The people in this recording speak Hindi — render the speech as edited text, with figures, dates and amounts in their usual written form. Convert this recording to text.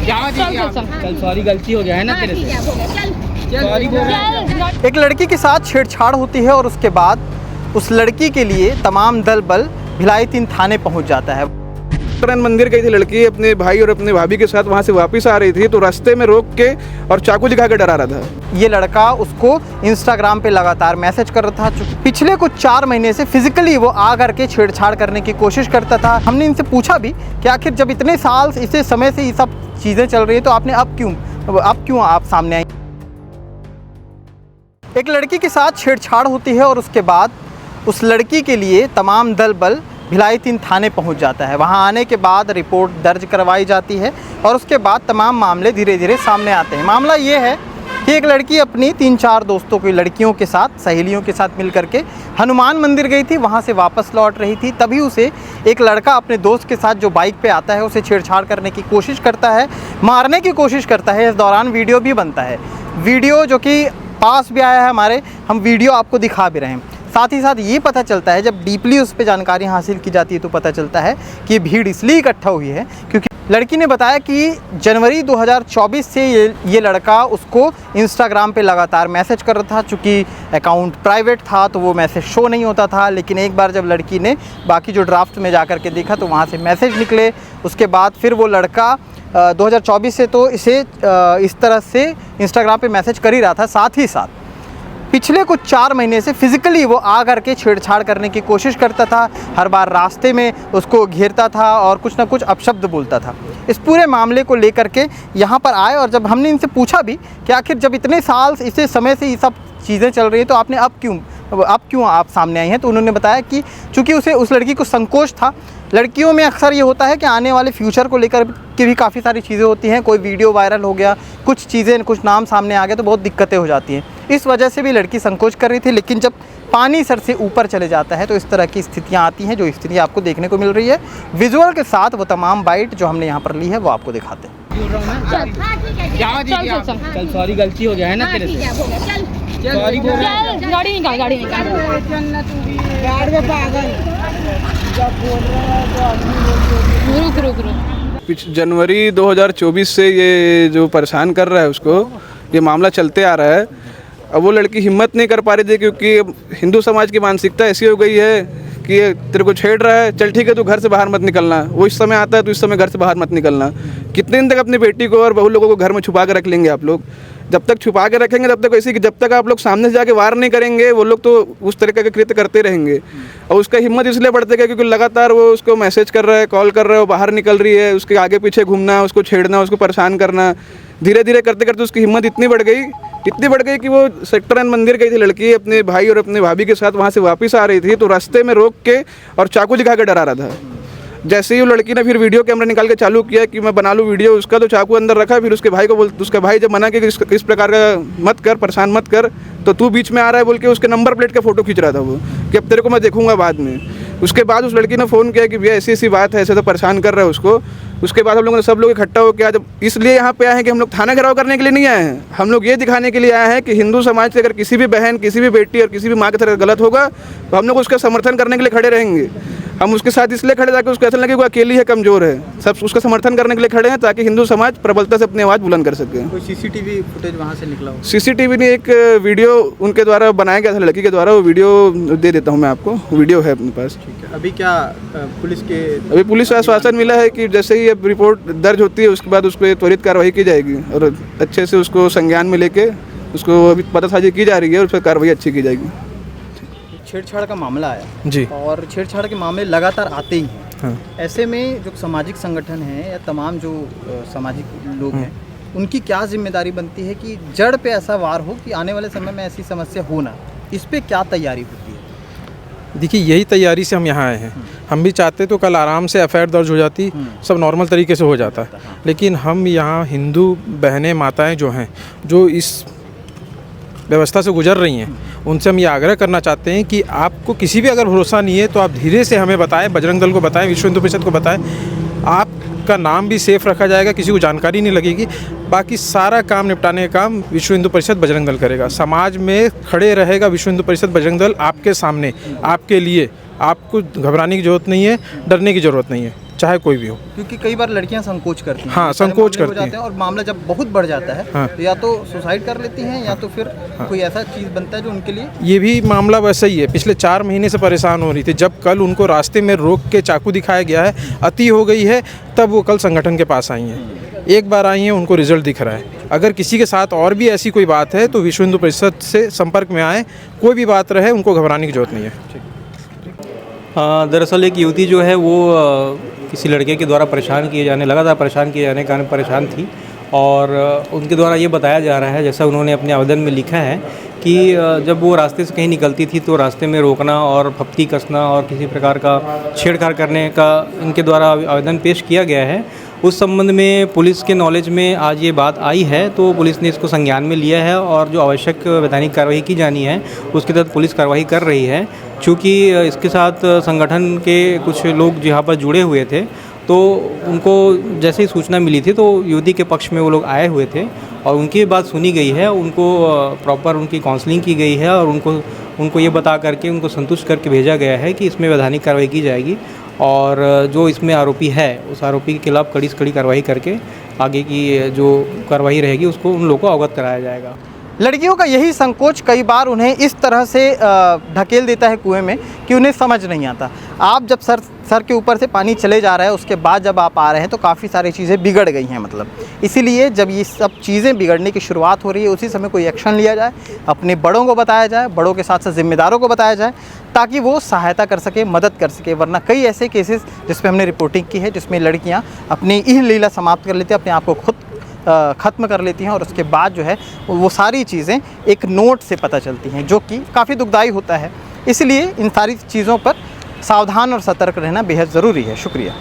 चल सॉरी, गलती हो गया है ना तेरे से। सॉरी बोल। एक लड़की के साथ छेड़छाड़ होती है और उसके बाद उस लड़की के लिए तमाम दल बल भिलाई 3 थाने पहुंच जाता है। मंदिर गई थी लड़की अपने भाई और अपने भाभी के साथ, वहाँ से वापस आ रही थी तो रास्ते में रोक के और चाकू दिखा के डरा रहा था। ये लड़का उसको इंस्टाग्राम पे लगातार मैसेज कर रहा था। पिछले कुछ 4 महीने से फिजिकली वो आ करके छेड़छाड़ करने की कोशिश करता था। हमने इनसे पूछा भी कि आखिर जब इतने साल इसे समय से ये सब चीज़ें चल रही है तो आपने अब क्यों आप सामने आई। एक लड़की के साथ छेड़छाड़ होती है और उसके बाद उस लड़की के लिए तमाम दल बल भिलाई 3 थाने पहुंच जाता है। वहां आने के बाद रिपोर्ट दर्ज करवाई जाती है और उसके बाद तमाम मामले धीरे धीरे सामने आते हैं। मामला ये है कि एक लड़की अपनी 3-4 दोस्तों की लड़कियों के साथ, सहेलियों के साथ मिल करके हनुमान मंदिर गई थी। वहां से वापस लौट रही थी, तभी उसे एक लड़का अपने दोस्त के साथ जो बाइक पे आता है उसे छेड़छाड़ करने की कोशिश करता है, मारने की कोशिश करता है। इस दौरान वीडियो भी बनता है, वीडियो जो कि पास भी आया है हमारे, हम वीडियो आपको दिखा भी रहे हैं। साथ ही साथ ये पता चलता है, जब डीपली उस पर जानकारी हासिल की जाती है तो पता चलता है कि भीड़ इसलिए इकट्ठा हुई है क्योंकि लड़की ने बताया कि जनवरी 2024 से ये लड़का उसको इंस्टाग्राम पे लगातार मैसेज कर रहा था। चूँकि अकाउंट प्राइवेट था तो वो मैसेज शो नहीं होता था, लेकिन एक बार जब लड़की ने बाकी जो ड्राफ्ट में जा कर के देखा तो वहाँ से मैसेज निकले। उसके बाद फिर वो लड़का 2024 से तो इसे इस तरह से इंस्टाग्राम पे मैसेज कर ही रहा था। साथ ही साथ पिछले कुछ 4 महीने से फिजिकली वो आ करके छेड़छाड़ करने की कोशिश करता था। हर बार रास्ते में उसको घेरता था और कुछ ना कुछ अपशब्द बोलता था। इस पूरे मामले को लेकर के यहाँ पर आए और जब हमने इनसे पूछा भी कि आखिर जब इतने साल इसे समय से ये सब चीज़ें चल रही हैं तो आपने अब क्यों आप सामने आई हैं, तो उन्होंने बताया कि चूँकि उस लड़की को संकोच था। लड़कियों में अक्सर ये होता है कि आने वाले फ्यूचर को लेकर के भी काफ़ी सारी चीज़ें होती हैं। कोई वीडियो वायरल हो गया, कुछ चीज़ें, कुछ नाम सामने आ गए तो बहुत दिक्कतें हो जाती हैं। इस वजह से भी लड़की संकोच कर रही थी, लेकिन जब पानी सर से ऊपर चले जाता है तो इस तरह की स्थितियाँ आती हैं, जो स्थिति आपको देखने को मिल रही है। विजुअल के साथ वो तमाम बाइट जो हमने यहाँ पर ली है वो आपको दिखाते हैं। चल सॉरी, गलती हो गया है ना तेरे से। सॉरी बोल। गाड़ी निकाल। रुक। जनवरी 2024 से ये जो परेशान कर रहा है उसको, ये मामला चलते आ रहा है। अब वो लड़की हिम्मत नहीं कर पा रही थी क्योंकि हिंदू समाज की मानसिकता ऐसी हो गई है कि तेरे को छेड़ रहा है, चल ठीक है तू घर से बाहर मत निकलना। वो इस समय आता है तो इस समय घर से बाहर मत निकलना। कितने दिन तक अपनी बेटी को और बहू लोगों को घर में छुपा के रख लेंगे आप लोग? जब तक छुपा के रखेंगे तब तक ऐसे कि जब तक आप लोग सामने से जाके वार नहीं करेंगे वो लोग तो उस तरीके के कृत्य करते रहेंगे। और उसका हिम्मत इसलिए बढ़ती है क्योंकि लगातार वो उसको मैसेज कर रहा है, कॉल कर रहा है, वो बाहर निकल रही है, उसके आगे पीछे घूमना, उसको छेड़ना, उसको परेशान करना। धीरे धीरे करते करते उसकी हिम्मत इतनी बढ़ गई कि वो सेक्टर मंदिर गई थी लड़की अपने भाई और अपने भाभी के साथ, वहाँ से वापस आ रही थी तो रास्ते में रोक के और चाकू दिखा के डरा रहा था। जैसे ही वो लड़की ने फिर वीडियो कैमरा निकाल के चालू किया कि मैं बना लूँ वीडियो उसका, तो चाकू अंदर रखा। फिर उसके भाई को उसका भाई जब मना कि इस प्रकार का मत कर, परेशान मत कर, तो तू बीच में आ रहा है बोल के उसके नंबर प्लेट का फ़ोटो खींच रहा था वो कि अब तेरे को मैं देखूंगा बाद में। उसके बाद उस लड़की ने फ़ोन किया कि भैया ऐसी बात है, ऐसे तो परेशान कर रहा है उसको। उसके बाद हम लोगों ने सब लोग इकट्ठा होकर आज इसलिए यहाँ पे आए हैं कि हम लोग थाना घेराव करने के लिए नहीं आए हैं। हम लोग ये दिखाने के लिए आए हैं कि हिंदू समाज से अगर किसी भी बहन, किसी भी बेटी और किसी भी माँ के साथ गलत होगा तो हम लोग उसका समर्थन करने के लिए खड़े रहेंगे। हम उसके साथ इसलिए खड़े ताकि उसको ऐसा लगे वो अकेली है, कमज़ोर है। सब उसका समर्थन करने के लिए खड़े हैं ताकि हिंदू समाज प्रबलता से अपनी आवाज़ बुलंद कर सके। कोई सीसीटीवी फुटेज वहाँ से निकला हो? सीसीटीवी ने एक वीडियो उनके द्वारा बनाया गया था लड़की के द्वारा, वो वीडियो दे देता हूँ मैं आपको, वीडियो है अपने पास। ठीक है। अभी क्या पुलिस का आश्वासन मिला है कि जैसे ही अब रिपोर्ट दर्ज होती है उसके बाद उस पर त्वरित कार्रवाई की जाएगी और अच्छे से उसको संज्ञान में लेके उसको अभी पतासाजी की जा रही है और उस पर कार्रवाई अच्छी की जाएगी। छेड़छाड़ का मामला आया जी, और छेड़छाड़ के मामले लगातार आते ही हैं। हाँ। ऐसे में जो सामाजिक संगठन हैं या तमाम जो सामाजिक लोग हैं उनकी क्या जिम्मेदारी बनती है कि जड़ पे ऐसा वार हो कि आने वाले समय में ऐसी समस्या हो ना, इस पे क्या तैयारी होती है? देखिए यही तैयारी से हम यहाँ आए हैं। हम भी चाहते तो कल आराम से एफआईआर दर्ज हो जाती, सब नॉर्मल तरीके से हो जाता, लेकिन हम यहाँ हिंदू बहनें माताएं जो हैं, जो इस व्यवस्था से गुजर रही हैं, उनसे हम ये आग्रह करना चाहते हैं कि आपको किसी भी अगर भरोसा नहीं है तो आप धीरे से हमें बताएं, बजरंग दल को बताएं, विश्व हिंदू परिषद को बताएं। आपका नाम भी सेफ रखा जाएगा, किसी को जानकारी नहीं लगेगी। बाकी सारा काम निपटाने का काम विश्व हिंदू परिषद बजरंग दल करेगा। समाज में खड़े रहेगा विश्व हिंदू परिषद बजरंग दल, आपके सामने, आपके लिए, आपको घबराने की ज़रूरत नहीं है, डरने की ज़रूरत नहीं है, चाहे कोई भी हो। क्योंकि कई बार लड़कियां संकोच करती हैं। हाँ, सारे संकोच मामले हो करती जाते हैं और मामला जब बहुत बढ़ जाता है हाँ। तो या तो सुसाइड कर लेती हैं या तो फिर कोई ऐसा चीज़ बनता है जो उनके लिए। ये भी मामला वैसा ही है, पिछले 4 महीने से परेशान हो रही थी। जब कल उनको रास्ते में रोक के चाकू दिखाया गया है, अति हो गई है, तब वो कल संगठन के पास आई हैं। एक बार आई हैं, उनको रिजल्ट दिख रहा है। अगर किसी के साथ और भी ऐसी कोई बात है तो विश्व हिंदू परिषद से संपर्क में आए, कोई भी बात रहे, उनको घबराने की जरूरत नहीं है। दरअसल एक युवती जो है वो किसी लड़के के द्वारा परेशान किए जाने के कारण परेशान थी, और उनके द्वारा ये बताया जा रहा है, जैसा उन्होंने अपने आवेदन में लिखा है, कि जब वो रास्ते से कहीं निकलती थी तो रास्ते में रोकना और फप्ती कसना और किसी प्रकार का छेड़छाड़ करने का इनके द्वारा आवेदन पेश किया गया है। उस संबंध में पुलिस के नॉलेज में आज ये बात आई है, तो पुलिस ने इसको संज्ञान में लिया है और जो आवश्यक वैधानिक कार्रवाई की जानी है उसके तहत पुलिस कार्रवाई कर रही है। चूँकि इसके साथ संगठन के कुछ लोग यहाँ पर जुड़े हुए थे, तो उनको जैसे ही सूचना मिली थी तो युवती के पक्ष में वो लोग आए हुए थे और उनकी बात सुनी गई है, उनको प्रॉपर उनकी काउंसलिंग की गई है और उनको ये बता करके उनको संतुष्ट करके भेजा गया है कि इसमें वैधानिक कार्रवाई की जाएगी, और जो इसमें आरोपी है उस आरोपी के खिलाफ कड़ी से कड़ी कार्रवाई करके आगे की जो कार्रवाई रहेगी उसको उन लोगों को अवगत कराया जाएगा। लड़कियों का यही संकोच कई बार उन्हें इस तरह से ढकेल देता है कुएं में कि उन्हें समझ नहीं आता। आप जब सर के ऊपर से पानी चले जा रहा है, उसके बाद जब आप आ रहे हैं तो काफ़ी सारी चीज़ें बिगड़ गई हैं। मतलब इसीलिए जब ये सब चीज़ें बिगड़ने की शुरुआत हो रही है, उसी समय कोई एक्शन लिया जाए, अपने बड़ों को बताया जाए, बड़ों के साथ साथ जिम्मेदारों को बताया जाए, ताकि वो सहायता कर सके, मदद कर सके। वरना कई ऐसे केसेस जिसमें हमने रिपोर्टिंग की है, जिसमें लड़कियाँ अपनी इह लीला समाप्त कर लेती हैं, अपने आप को खुद ख़त्म कर लेती हैं, और उसके बाद जो है वो सारी चीज़ें एक नोट से पता चलती हैं, जो कि काफ़ी दुखदाई होता है। इसलिए इन सारी चीज़ों पर सावधान और सतर्क रहना बेहद ज़रूरी है। शुक्रिया।